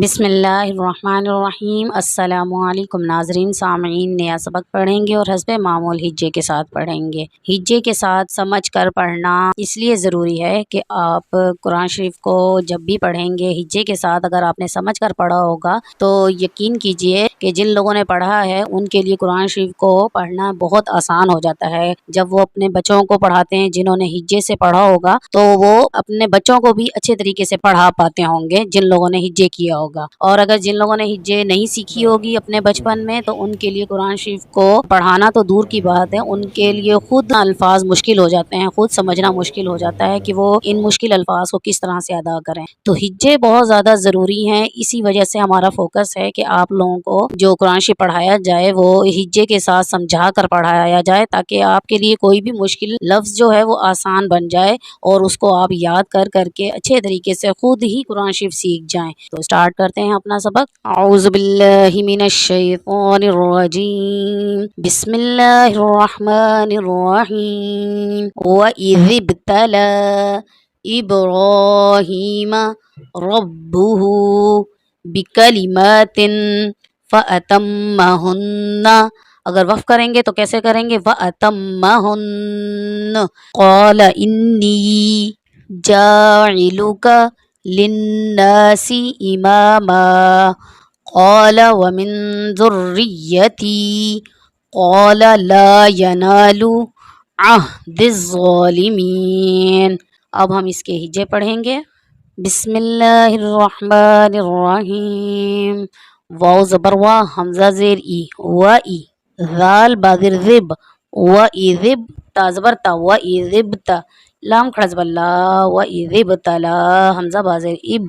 بسم اللہ الرحمن الرحیم۔ السلام علیکم ناظرین سامعین، نیا سبق پڑھیں گے اور حسب معمول ہجے کے ساتھ پڑھیں گے۔ ہجے کے ساتھ سمجھ کر پڑھنا اس لیے ضروری ہے کہ آپ قرآن شریف کو جب بھی پڑھیں گے ہجے کے ساتھ اگر آپ نے سمجھ کر پڑھا ہوگا تو یقین کیجئے کہ جن لوگوں نے پڑھا ہے ان کے لیے قرآن شریف کو پڑھنا بہت آسان ہو جاتا ہے۔ جب وہ اپنے بچوں کو پڑھاتے ہیں جنہوں نے ہجے سے پڑھا ہوگا تو وہ اپنے بچوں کو بھی اچھے طریقے سے پڑھا پاتے ہوں گے جن لوگوں نے ہجے کیا ہوگا، اور اگر جن لوگوں نے ہجے نہیں سیکھی ہوگی اپنے بچپن میں تو ان کے لیے قرآن شریف کو پڑھانا تو دور کی بات ہے، ان کے لیے خود الفاظ مشکل ہو جاتے ہیں، خود سمجھنا مشکل ہو جاتا ہے کہ وہ ان مشکل الفاظ کو کس طرح سے ادا کریں۔ تو ہجے بہت زیادہ ضروری ہیں، اسی وجہ سے ہمارا فوکس ہے کہ آپ لوگوں کو جو قرآن شریف پڑھایا جائے وہ ہجے کے ساتھ سمجھا کر پڑھایا جائے تاکہ آپ کے لیے کوئی بھی مشکل لفظ جو ہے وہ آسان بن جائے اور اس کو آپ یاد کر کر کے اچھے طریقے سے خود ہی قرآن شریف سیکھ جائیں۔ تو سٹارٹ کرتے ہیں اپنا سبق۔ اعوذ باللہ من الشیطان الرجیم، بسم اللہ الرحمن الرحیم۔ وَإِذِ ابْتَلَى إِبْرَاهِيمَ رَبُّهُ بِكَلِمَاتٍ فَأَتَمَّهُنَّ، اگر وقف کریں گے تو کیسے کریں گے؟ فَأَتَمَّهُنَّ قَالَ إِنِّي جَاعِلُكَ لِلنَّاسِ إِمَامًا قَالَ وَمِن ذُرِّيَّتِي قَالَ لَا يَنَالُ عَهْدِ الظَّالِمِينَ۔ اب ہم اس کے ہجے پڑھیں گے۔ بسم اللہ الرحمن الرحیم۔ واو زبر وا، حمزہ زیر ای، و ای، ذال بازر زب، و ای زب، تا زبر تا، و ای زب تا، لام کھڑا زبر لا، و ای زب تلا، حمزہ بازر اب،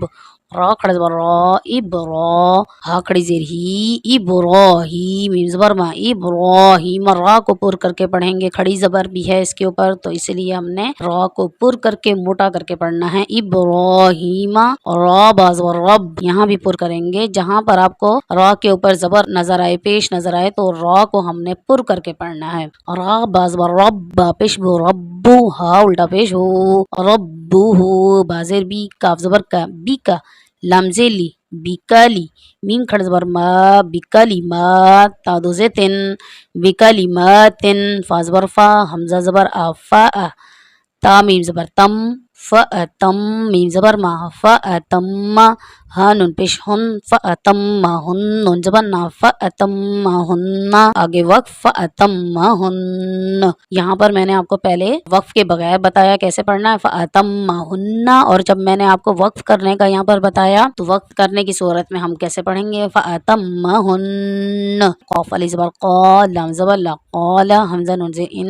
را کھڑا زبر را، اب را، ہا کھڑی زیر ہی، اب را ہی، میم زبر ما، اب را ہی، را کو پر کر کے پڑھیں گے، کھڑی زبر بھی ہے اس کے اوپر تو اس لیے ہم نے را کو پر کر کے موٹا کر کے پڑھنا ہے۔ ابراہیم، را باز و رب، یہاں بھی پر کریں گے، جہاں پر آپ کو را کے اوپر زبر نظر آئے، پیش نظر آئے تو را کو ہم نے پر کر کے پڑھنا ہے۔ را باز و رب، پیش بو رب، ہا الٹا پیش ہو، رب ہو، بازر بی، کاف زبر کا، بی کا، لمزے لی، بیکالی، میم کھڑ زبر ما، بکلمات، تا دو زیتن، بکلماتن، فا زبر فا، حمزہ زبر آ، فا آ، تا میم زبر تم، فأتم، میم زبر ما، فأتم، ہا نون پیش ہن، فأتمہن، نون زبر نا، فأتمہن، آگے وقف، فأتمہن۔ یہاں پر میں نے آپ کو پہلے وقف کے بغیر بتایا کیسے پڑھنا ہے، فأتمہن، اور جب میں نے آپ کو وقف کرنے کا یہاں پر بتایا تو وقف کرنے کی صورت میں ہم کیسے پڑھیں گے، فأتمہن، قاف علی زبر قا، لام زبر لا، قال، حمزہ نون سے ان،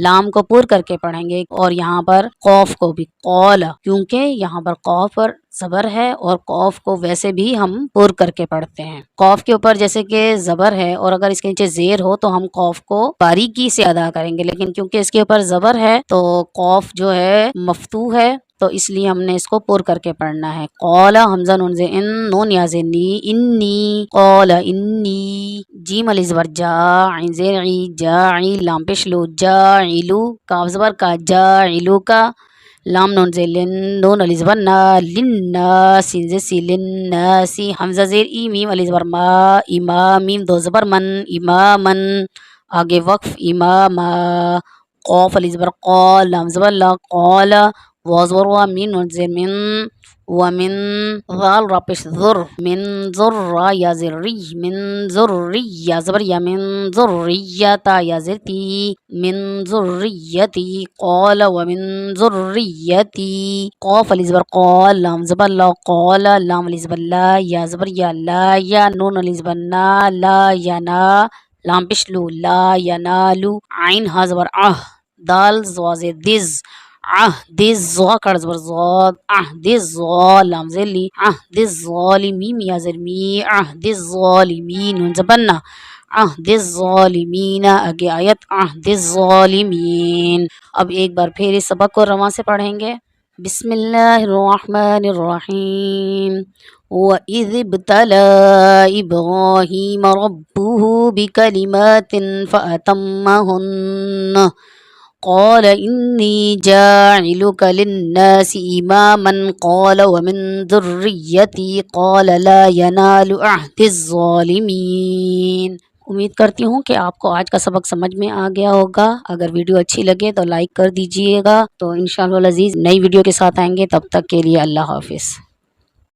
لام کو پر کر کے پڑھیں گے اور یہاں پر قاف کو بھی قال، کیونکہ یہاں پر قاف پر زبر ہے اور قاف کو ویسے بھی ہم پر کر کے پڑھتے ہیں۔ قاف کے اوپر جیسے کہ زبر ہے اور اگر اس کے نیچے زیر ہو تو ہم قاف کو باریکی سے ادا کریں گے، لیکن کیونکہ اس کے اوپر زبر ہے تو قاف جو ہے مفتوح ہے تو اس لیے ہم نے اس کو پر کر کے پڑھنا ہے۔ قال، حمزہ نون سے ان، نون یا زنی، انی، قال انی، جیم علی زبر جا، عین زیر عی، جاعی، لام پیش لو، جاعلو، کاف زبر کا، جاعلو کا، لام نون سے لن، نون علی زبر نا، لننا، سین سے سی، لنناسی، حمزہ زیر ای، میم علی زبر ما، امام، میم دو زبر من، امامن، آگے وقف، اماما، قاف علی زبر قا، لام زبر لا، قال، واو زبر وا، میم نون سے من، ومن، ذال را پیش ذر، من ذر یا ذری، من ذری یا زبر یا، من ذریتا یا زرتی، من ذریتی، قال ومن ذریتی، قاف علی زبر قا، لام زبر لا، قال، لام علی زبر لا، یا زبر یا، لا یا، نون علی زبر نا، لا یا نا، لام پیش لو، لا ینالو، عین ہا زبر آہ، دال زوازے دز، دز، زوا کڑ زبر زواد، دز زوا، لام زلی، دز ظالمین یا زرمی، دز ظالمین، نون زبنا، دز ظالمین، آگے آیت، دز ظالمین۔ اب ایک بار پھر اس سبق کو رواں سے پڑھیں گے۔ بسم اللہ الرحمن الرحیم۔ وَإِذِ ابْتَلَى إِبْرَاهِيمَ رَبُّهُ بِكَلِمَاتٍ فَأَتَمَّهُنَّ قال إني جاعلك للناس إماما قال ومن ذريتي قال لا ينال عهد الظالمین۔ امید کرتی ہوں کہ آپ کو آج کا سبق سمجھ میں آ گیا ہوگا۔ اگر ویڈیو اچھی لگے تو لائک کر دیجئے گا۔ تو انشاءاللہ العزیز نئی ویڈیو کے ساتھ آئیں گے، تب تک کے لیے اللہ حافظ۔